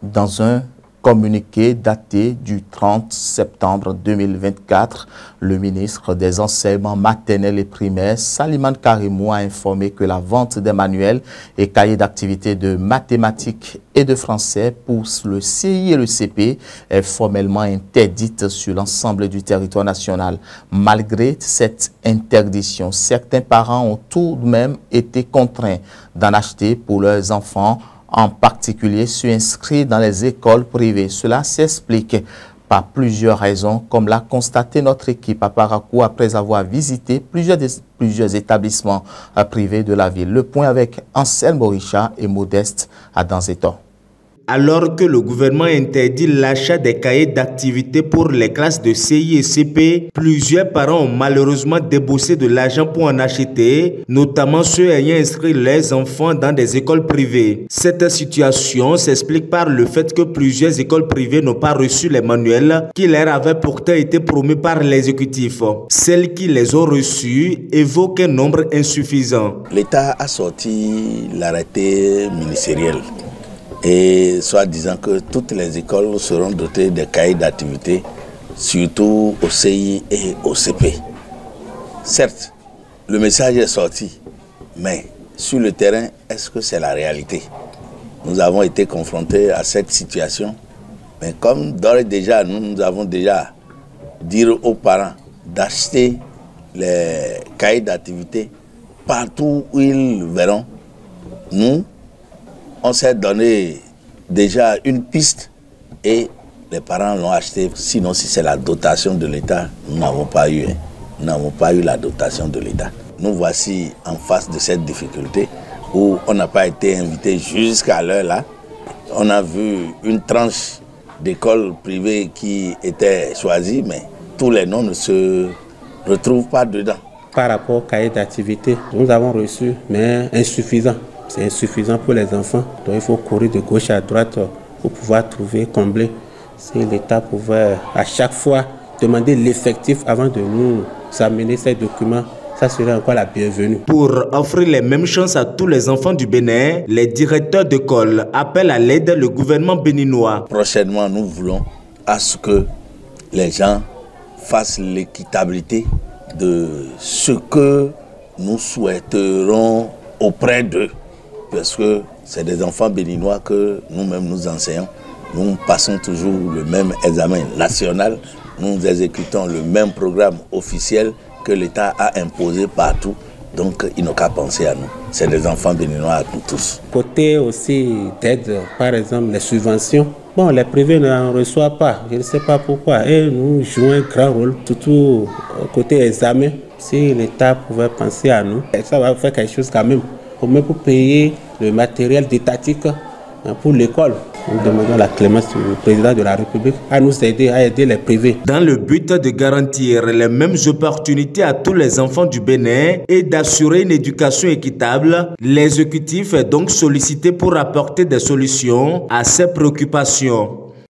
Dans un communiqué daté du 30 septembre 2024, le ministre des Enseignements maternels et primaires, Salimane Karimou, a informé que la vente des manuels et cahiers d'activités de mathématiques et de français pour le CI et le CP est formellement interdite sur l'ensemble du territoire national. Malgré cette interdiction, certains parents ont tout de même été contraints d'en acheter pour leurs enfants, en particulier ceux inscrits dans les écoles privées. Cela s'explique par plusieurs raisons, comme l'a constaté notre équipe à Parakou après avoir visité plusieurs établissements privés de la ville. Le point avec Anselme Boricha et Modeste à Danzetor. Alors que le gouvernement interdit l'achat des cahiers d'activité pour les classes de CI et CP, plusieurs parents ont malheureusement déboursé de l'argent pour en acheter, notamment ceux ayant inscrit leurs enfants dans des écoles privées. Cette situation s'explique par le fait que plusieurs écoles privées n'ont pas reçu les manuels qui leur avaient pourtant été promis par l'exécutif. Celles qui les ont reçus évoquent un nombre insuffisant. L'État a sorti l'arrêté ministériel, et soit disant que toutes les écoles seront dotées de cahiers d'activité, surtout au CI et au CP. Certes, le message est sorti, mais sur le terrain, est-ce que c'est la réalité? Nous avons été confrontés à cette situation, mais comme d'ores et déjà, nous avons déjà dit aux parents d'acheter les cahiers d'activité partout où ils verront, nous, on s'est donné déjà une piste et les parents l'ont acheté. Sinon, si c'est la dotation de l'État, nous n'avons pas eu. Nous n'avons pas eu la dotation de l'État. Nous voici en face de cette difficulté où on n'a pas été invité jusqu'à l'heure là. On a vu une tranche d'écoles privées qui était choisie, mais tous les noms ne se retrouvent pas dedans. Par rapport au cahier d'activité, nous avons reçu, mais insuffisant. C'est insuffisant pour les enfants, donc il faut courir de gauche à droite pour pouvoir trouver, combler. Si l'État pouvait à chaque fois demander l'effectif avant de nous amener ces documents, ça serait encore la bienvenue. Pour offrir les mêmes chances à tous les enfants du Bénin, les directeurs d'école appellent à l'aide le gouvernement béninois. Prochainement, nous voulons à ce que les gens fassent l'équitabilité de ce que nous souhaiterons auprès d'eux. Parce que c'est des enfants béninois que nous-mêmes nous enseignons. Nous passons toujours le même examen national. Nous exécutons le même programme officiel que l'État a imposé partout. Donc, ils n'ont qu'à penser à nous. C'est des enfants béninois à nous tous. Côté aussi d'aide, par exemple, les subventions. Bon, les privés n'en reçoivent pas. Je ne sais pas pourquoi. Et nous jouons un grand rôle, surtout côté examen. Si l'État pouvait penser à nous, ça va faire quelque chose quand même. Au moins pour payer le matériel didactique pour l'école. Nous demandons la clémence du président de la République à nous aider, à aider les privés. Dans le but de garantir les mêmes opportunités à tous les enfants du Bénin et d'assurer une éducation équitable, l'exécutif est donc sollicité pour apporter des solutions à ces préoccupations.